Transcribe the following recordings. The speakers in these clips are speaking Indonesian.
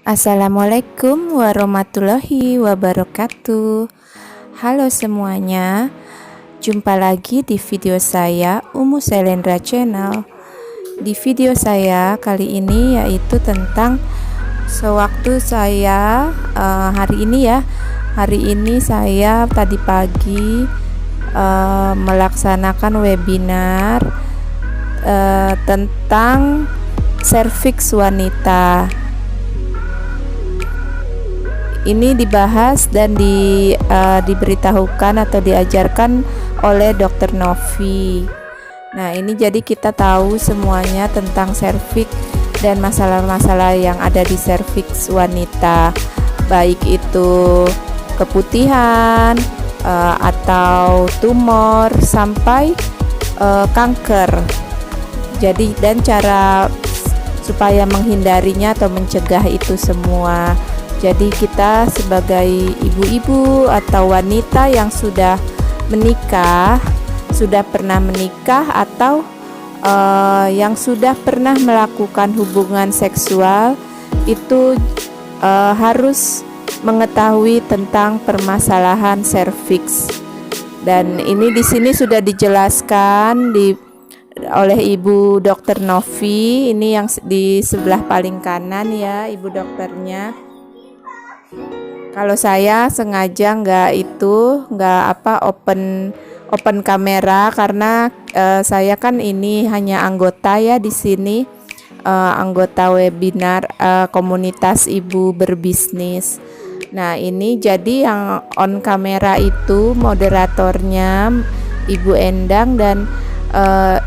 Assalamualaikum warahmatullahi wabarakatuh. Halo semuanya, jumpa lagi di video saya Umu Selendra Channel. Di video saya kali ini yaitu tentang sewaktu saya hari ini saya tadi pagi melaksanakan webinar tentang serviks wanita. Ini dibahas dan diberitahukan atau diajarkan oleh Dr. Novi. Nah, ini jadi kita tahu semuanya tentang serviks dan masalah-masalah yang ada di serviks wanita, baik itu keputihan atau tumor sampai kanker. Jadi dan cara supaya menghindarinya atau mencegah itu semua. Jadi kita sebagai ibu-ibu atau wanita yang sudah menikah, sudah pernah menikah atau yang sudah pernah melakukan hubungan seksual itu harus mengetahui tentang permasalahan serviks. Dan ini di sini sudah dijelaskan oleh Ibu Dr. Novi. Ini yang di sebelah paling kanan ya, Ibu dokternya. Kalau saya sengaja nggak open kamera karena saya kan ini hanya anggota ya di sini, anggota webinar komunitas ibu berbisnis. Nah, ini jadi yang on kamera itu moderatornya Ibu Endang dan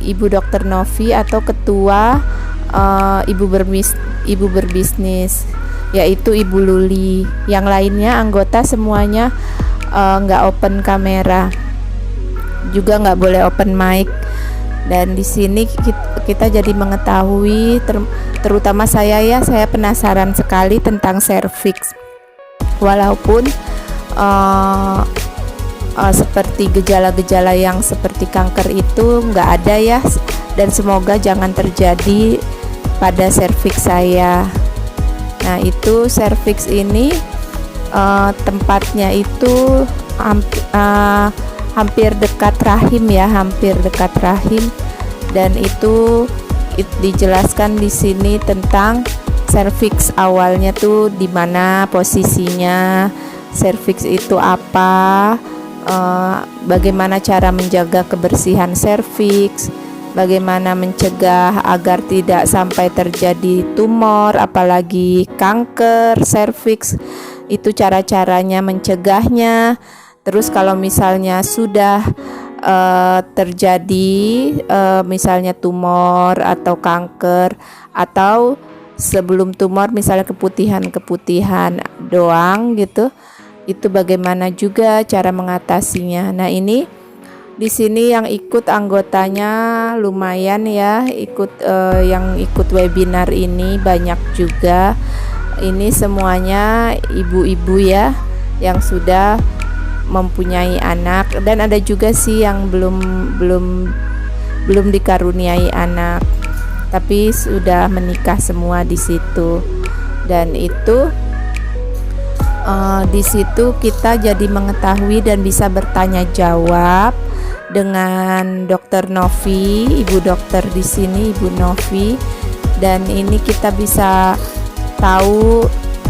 Ibu Dr. Novi atau ketua ibu berbisnis, yaitu Ibu Luli. Yang lainnya anggota semuanya nggak open kamera, juga nggak boleh open mic. Dan di sini kita jadi mengetahui, terutama saya penasaran sekali tentang serviks. Walaupun seperti gejala-gejala yang seperti kanker itu nggak ada ya, dan semoga jangan terjadi pada serviks saya. Nah, itu serviks ini tempatnya itu hampir dekat rahim ya, dan itu dijelaskan di sini tentang serviks awalnya tuh di mana posisinya, serviks itu apa, bagaimana cara menjaga kebersihan serviks, bagaimana mencegah agar tidak sampai terjadi tumor, apalagi kanker serviks, itu cara-caranya mencegahnya. Terus kalau misalnya sudah terjadi misalnya tumor atau kanker, atau sebelum tumor misalnya keputihan doang gitu, itu bagaimana juga cara mengatasinya. Nah, ini di sini yang ikut anggotanya lumayan ya, yang ikut webinar ini banyak juga. Ini semuanya ibu-ibu ya yang sudah mempunyai anak, dan ada juga sih yang belum dikaruniai anak tapi sudah menikah semua di situ. Dan itu di situ kita jadi mengetahui dan bisa bertanya jawab dengan Dr. Novi, Ibu dokter di sini, Ibu Novi. Dan ini kita bisa tahu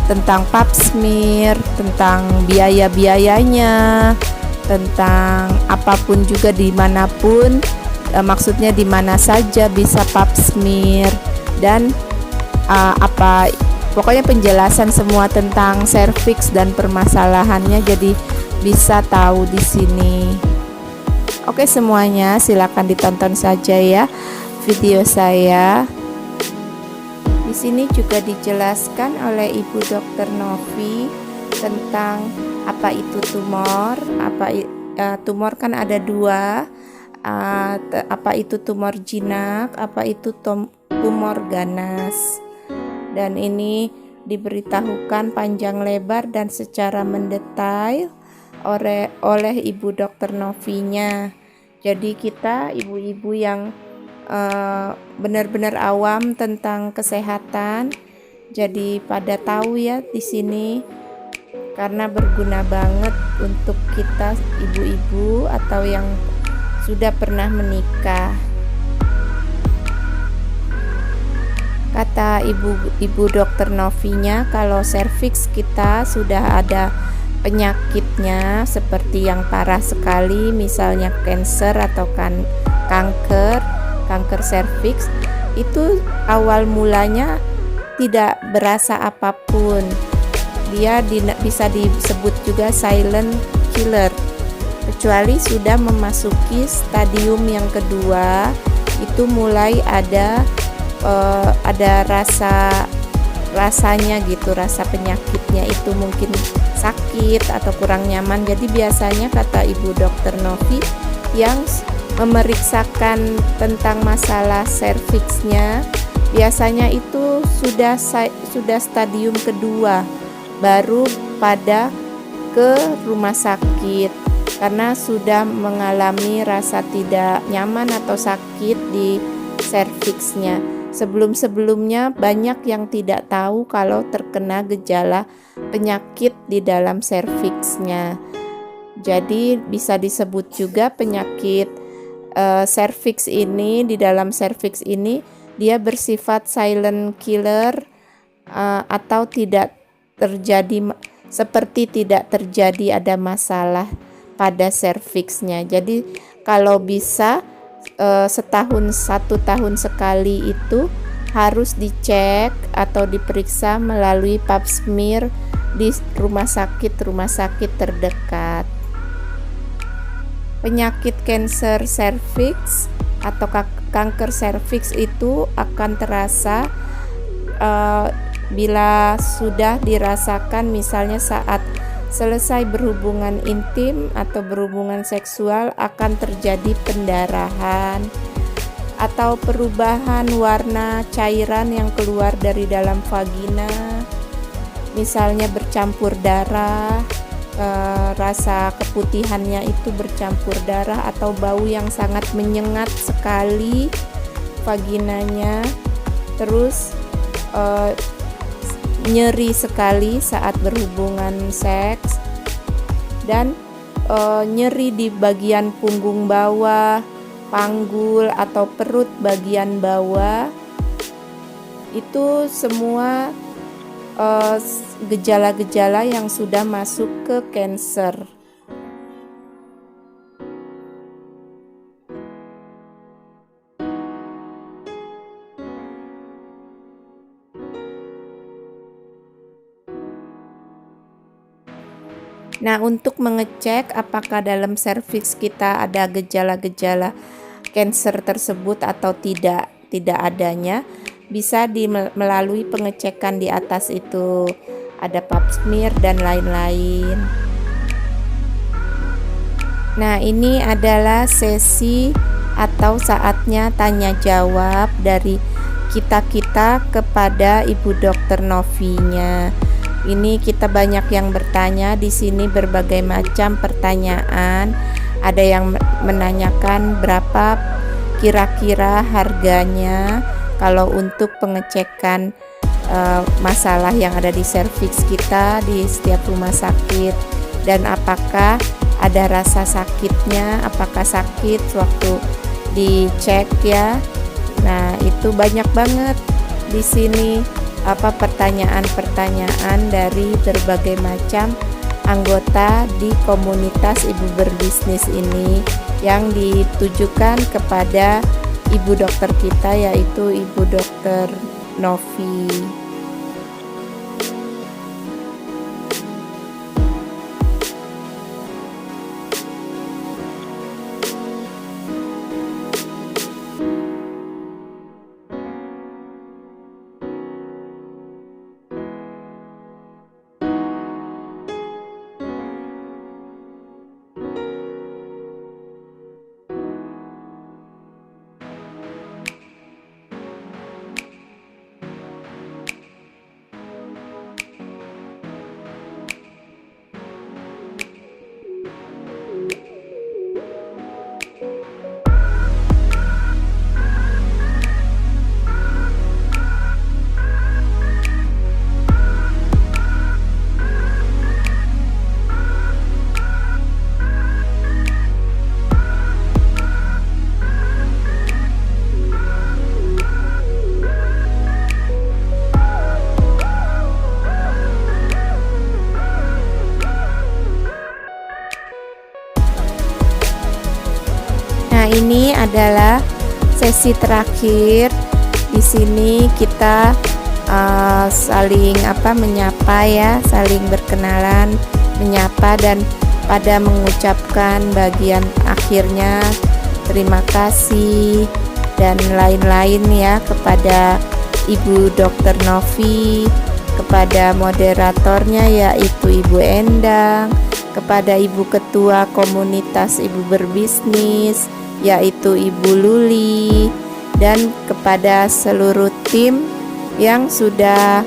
tentang pap smear, tentang biaya-biayanya, tentang apapun juga dimanapun, maksudnya di mana saja bisa pap smear, dan pokoknya penjelasan semua tentang serviks dan permasalahannya jadi bisa tahu di sini. Oke semuanya, silakan ditonton saja ya video saya. Di sini juga dijelaskan oleh Ibu Dr. Novi tentang apa itu tumor. Tumor kan ada dua, apa itu tumor jinak, apa itu tumor ganas. Dan ini diberitahukan panjang lebar dan secara mendetail oleh Ibu Dr. Novinya. Jadi kita ibu-ibu yang benar-benar awam tentang kesehatan, Jadi pada tahu ya di sini, karena berguna banget untuk kita ibu-ibu atau yang sudah pernah menikah. Kata ibu dokter Novinya, kalau serviks kita sudah ada penyakitnya seperti yang parah sekali, misalnya kanker atau kanker serviks, itu awal mulanya tidak berasa apapun. Dia bisa disebut juga silent killer, kecuali sudah memasuki stadium yang kedua, itu mulai ada rasanya gitu, rasa penyakitnya itu mungkin sakit atau kurang nyaman. Jadi biasanya kata ibu dokter Novi, yang memeriksakan tentang masalah serviksnya biasanya itu sudah stadium kedua, baru pada ke rumah sakit karena sudah mengalami rasa tidak nyaman atau sakit di serviksnya. Sebelum-sebelumnya banyak yang tidak tahu kalau terkena gejala penyakit di dalam serviksnya. Jadi bisa disebut juga penyakit serviks ini, di dalam serviks ini dia bersifat silent killer, atau tidak terjadi, seperti tidak terjadi ada masalah pada serviksnya. Jadi kalau bisa satu tahun sekali itu harus dicek atau diperiksa melalui pap smear di rumah sakit terdekat. Penyakit kanker serviks atau kanker serviks itu akan terasa bila sudah dirasakan misalnya saat selesai berhubungan intim atau berhubungan seksual, akan terjadi pendarahan atau perubahan warna cairan yang keluar dari dalam vagina, misalnya bercampur darah, rasa keputihannya itu bercampur darah, atau bau yang sangat menyengat sekali vaginanya, terus nyeri sekali saat berhubungan seks, dan nyeri di bagian punggung bawah, panggul atau perut bagian bawah. Itu semua gejala-gejala yang sudah masuk ke kanker. Nah, untuk mengecek apakah dalam serviks kita ada gejala-gejala kanker tersebut atau tidak adanya, bisa melalui pengecekan di atas itu, ada pap smear dan lain-lain. Nah, ini adalah sesi atau saatnya tanya jawab dari kita kepada ibu dokter Novinya. Ini kita banyak yang bertanya di sini, berbagai macam pertanyaan. Ada yang menanyakan berapa kira-kira harganya kalau untuk pengecekan masalah yang ada di serviks kita di setiap rumah sakit, dan apakah ada rasa sakitnya, apakah sakit waktu dicek ya. Nah, itu banyak banget di sini pertanyaan-pertanyaan dari berbagai macam anggota di komunitas ibu berbisnis ini yang ditujukan kepada ibu dokter kita, yaitu ibu dokter Novi. ini adalah sesi terakhir. Di sini kita saling menyapa ya, saling berkenalan, menyapa, dan pada mengucapkan bagian akhirnya terima kasih dan lain-lain ya kepada Ibu Dr. Novi, kepada moderatornya yaitu Ibu Endang, kepada Ibu Ketua Komunitas Ibu Berbisnis yaitu Ibu Luli, dan kepada seluruh tim yang sudah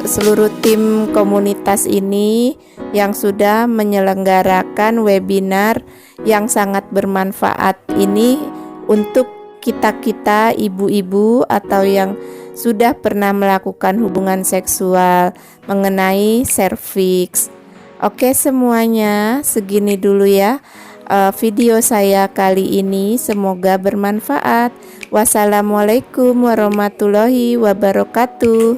seluruh tim komunitas ini yang sudah menyelenggarakan webinar yang sangat bermanfaat ini untuk kita ibu-ibu atau yang sudah pernah melakukan hubungan seksual mengenai serviks. Oke semuanya, segini dulu ya video saya kali ini, semoga bermanfaat. Wassalamualaikum warahmatullahi wabarakatuh.